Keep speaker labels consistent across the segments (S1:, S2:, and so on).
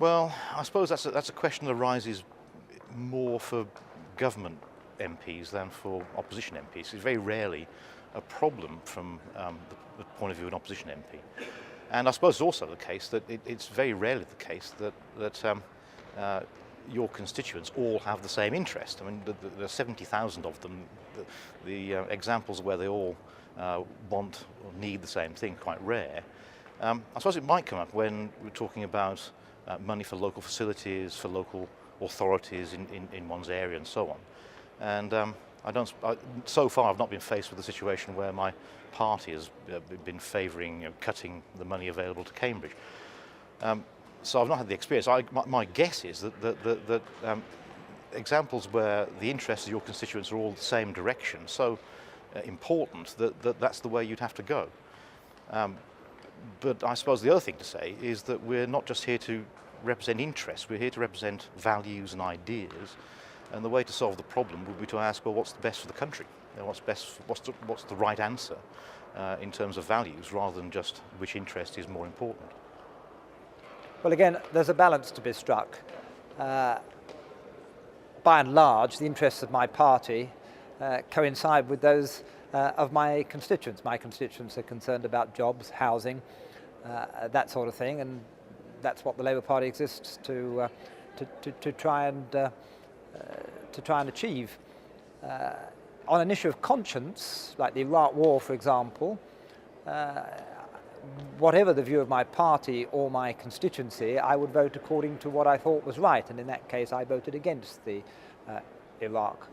S1: Well, I suppose that's a question that arises more for government MPs than for opposition MPs. It's very rarely a problem from the point of view of an opposition MP. And I suppose it's also the case that it's very rarely the case that your constituents all have the same interest. I mean, there are 70,000 of them. The examples where they all want or need the same thing are quite rare. I suppose it might come up when we're talking about money for local facilities, for local authorities in one's area and so on. And so far I've not been faced with a situation where my party has been favouring cutting the money available to Cambridge. So I've not had the experience. My guess is that examples where the interests of your constituents are all the same direction, so important that's the way you'd have to go. But I suppose the other thing to say is that we're not just here to represent interests, we're here to represent values and ideas. And the way to solve the problem would be to ask, well, what's the best for the country? What's the right answer in terms of values, rather than just which interest is more important?
S2: Well, again, there's a balance to be struck. By and large, the interests of my party coincide with those of my constituents. My constituents are concerned about jobs, housing, that sort of thing, and that's what the Labour Party exists to try and achieve. On an issue of conscience, like the Iraq War, for example, whatever the view of my party or my constituency, I would vote according to what I thought was right, and in that case I voted against the Iraq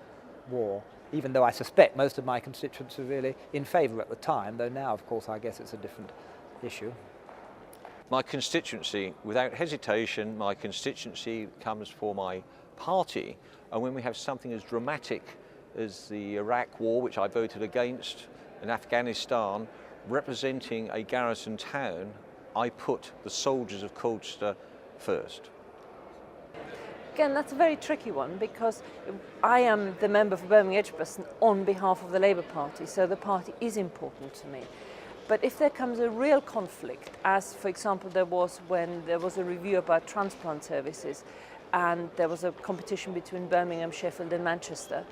S2: War, even though I suspect most of my constituents were really in favour at the time, though now, of course, I guess it's a different issue.
S3: My constituency, without hesitation, my constituency comes for my party, and when we have something as dramatic as the Iraq War, which I voted against, in Afghanistan, representing a garrison town, I put the soldiers of Colchester first.
S4: Again, that's a very tricky one, because I am the member for Birmingham Edgbaston on behalf of the Labour Party, so the party is important to me. But if there comes a real conflict, as for example there was when there was a review about transplant services and there was a competition between Birmingham, Sheffield and Manchester,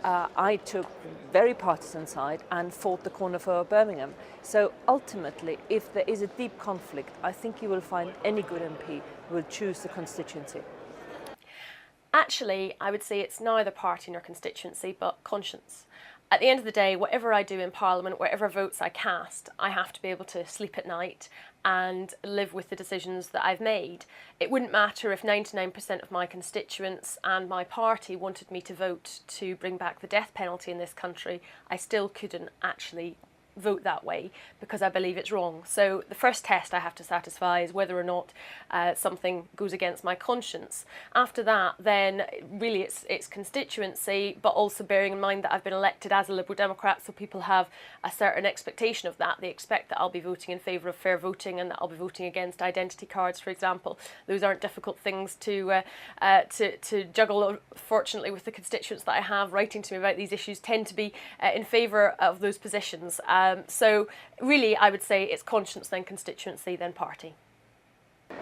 S4: I took very partisan side and fought the corner for Birmingham. So ultimately, if there is a deep conflict, I think you will find any good MP will choose the constituency.
S5: Actually, I would say it's neither party nor constituency, but conscience. At the end of the day, whatever I do in Parliament, whatever votes I cast, I have to be able to sleep at night and live with the decisions that I've made. It wouldn't matter if 99% of my constituents and my party wanted me to vote to bring back the death penalty in this country. I still couldn't actually vote that way because I believe it's wrong. So the first test I have to satisfy is whether or not something goes against my conscience. After that, then really it's constituency, but also bearing in mind that I've been elected as a Liberal Democrat, so people have a certain expectation of that. They expect that I'll be voting in favour of fair voting and that I'll be voting against identity cards, for example. Those aren't difficult things to juggle. Fortunately, with the constituents that I have writing to me about these issues tend to be in favour of those positions. So really, I would say it's conscience, then constituency, then party.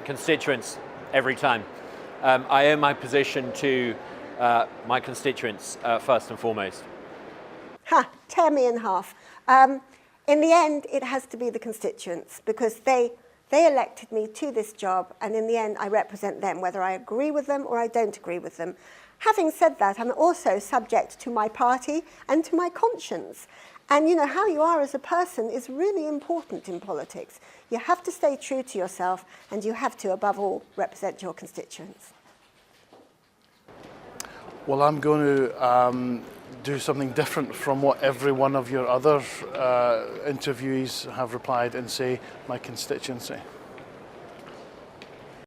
S6: Constituents, every time. I owe my position to my constituents first and foremost.
S7: Tear me in half. In the end, it has to be the constituents, because they elected me to this job, and in the end, I represent them, whether I agree with them or I don't agree with them. Having said that, I'm also subject to my party and to my conscience. And you know, how you are as a person is really important in politics. You have to stay true to yourself, and you have to, above all, represent your constituents.
S8: Well, I'm going to do something different from what every one of your other interviewees have replied and say my constituency.